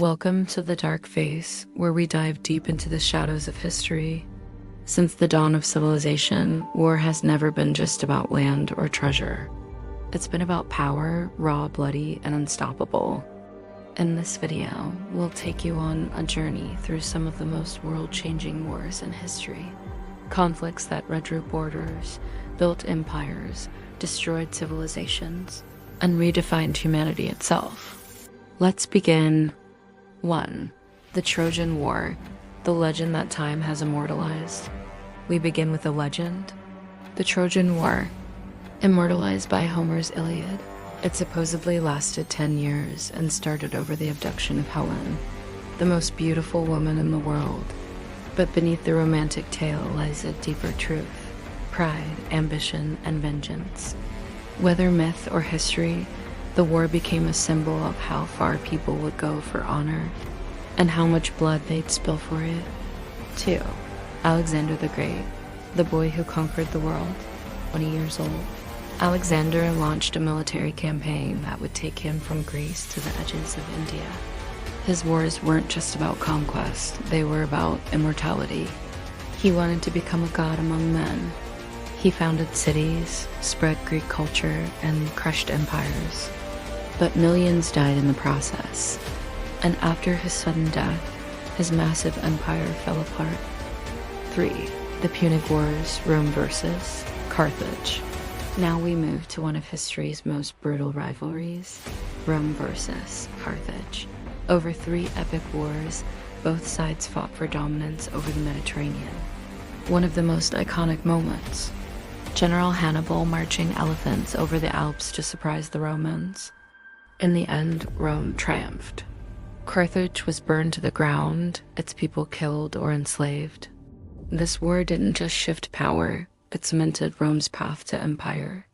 Welcome to the Dark Face, where we dive deep into the shadows of history. Since the dawn of civilization, war has never been just about land or treasure. It's been about power, raw, bloody, and unstoppable. In this video, we'll take you on a journey through some of the most world-changing wars in history. Conflicts that redrew borders, built empires, destroyed civilizations, and redefined humanity itself. Let's begin. 1. The Trojan War, the legend that time has immortalized. We begin with a legend. The Trojan War, immortalized by Homer's Iliad. It supposedly lasted 10 years and started over the abduction of Helen, the most beautiful woman in the world. But beneath the romantic tale lies a deeper truth: pride, ambition, and vengeance. Whether myth or history, the war became a symbol of how far people would go for honor and how much blood they'd spill for it. 2. Alexander the Great, the boy who conquered the world, 20 years old. Alexander launched a military campaign that would take him from Greece to the edges of India. His wars weren't just about conquest, they were about immortality. He wanted to become a god among men. He founded cities, spread Greek culture, and crushed empires. But millions died in the process. And after his sudden death, his massive empire fell apart. 3. The Punic Wars, Rome versus Carthage. Now we move to one of history's most brutal rivalries, Rome versus Carthage. Over 3 epic wars, both sides fought for dominance over the Mediterranean. One of the most iconic moments: General Hannibal marching elephants over the Alps to surprise the Romans. In the end, Rome triumphed. Carthage was burned to the ground, its people killed or enslaved. This war didn't just shift power, it cemented Rome's path to empire.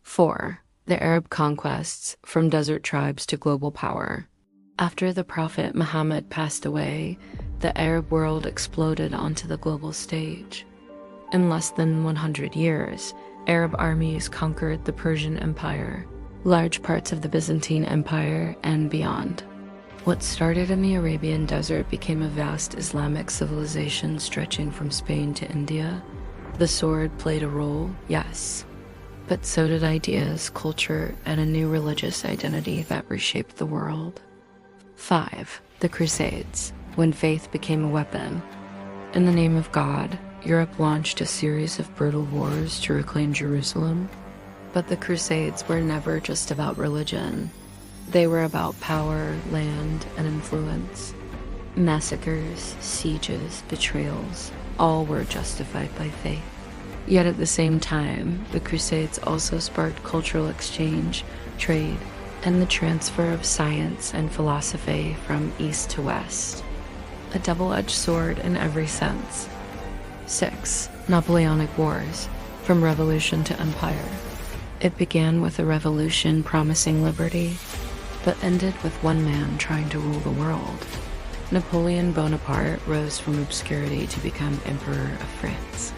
4. The Arab conquests, from desert tribes to global power. After the Prophet Muhammad passed away, the Arab world exploded onto the global stage. In less than 100 years, Arab armies conquered the Persian Empire, large parts of the Byzantine Empire, and beyond. What started in the Arabian desert became a vast Islamic civilization stretching from Spain to India. The sword played a role, yes, but so did ideas, culture, and a new religious identity that reshaped the world. 5. The Crusades, when faith became a weapon. In the name of God, Europe launched a series of brutal wars to reclaim Jerusalem. But the Crusades were never just about religion. They were about power, land, and influence. Massacres, sieges, betrayals, all were justified by faith. Yet at the same time, the Crusades also sparked cultural exchange, trade, and the transfer of science and philosophy from east to west. A double-edged sword in every sense. 6. Napoleonic Wars, from revolution to empire. It began with a revolution promising liberty, but ended with one man trying to rule the world. Napoleon Bonaparte rose from obscurity to become Emperor of France.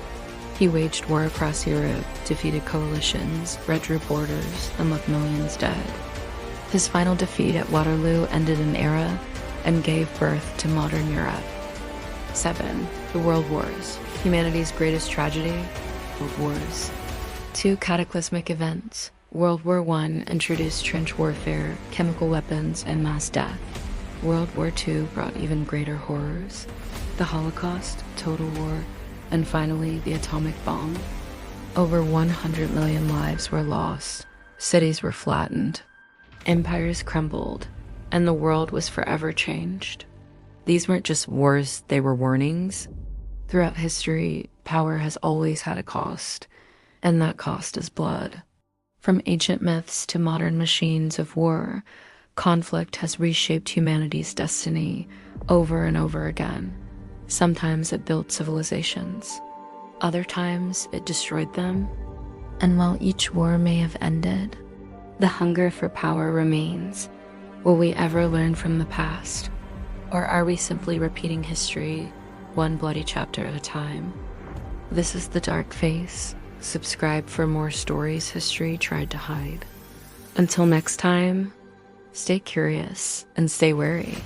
He waged war across Europe, defeated coalitions, redrew borders, and left millions dead. His final defeat at Waterloo ended an era and gave birth to modern Europe. 7. The World Wars, humanity's greatest tragedy, World Wars. 2 cataclysmic events. World War I introduced trench warfare, chemical weapons, and mass death. World War II brought even greater horrors: the Holocaust, total war, and finally the atomic bomb. Over 100 million lives were lost, cities were flattened, empires crumbled, and the world was forever changed. These weren't just wars, they were warnings. Throughout history, power has always had a cost, and that cost is blood. From ancient myths to modern machines of war, conflict has reshaped humanity's destiny over and over again. Sometimes it built civilizations. Other times it destroyed them. And while each war may have ended, the hunger for power remains. Will we ever learn from the past? Or are we simply repeating history, one bloody chapter at a time? This is The Dark Face. subscribe for more stories history tried to hide. Until next time, stay curious and stay wary.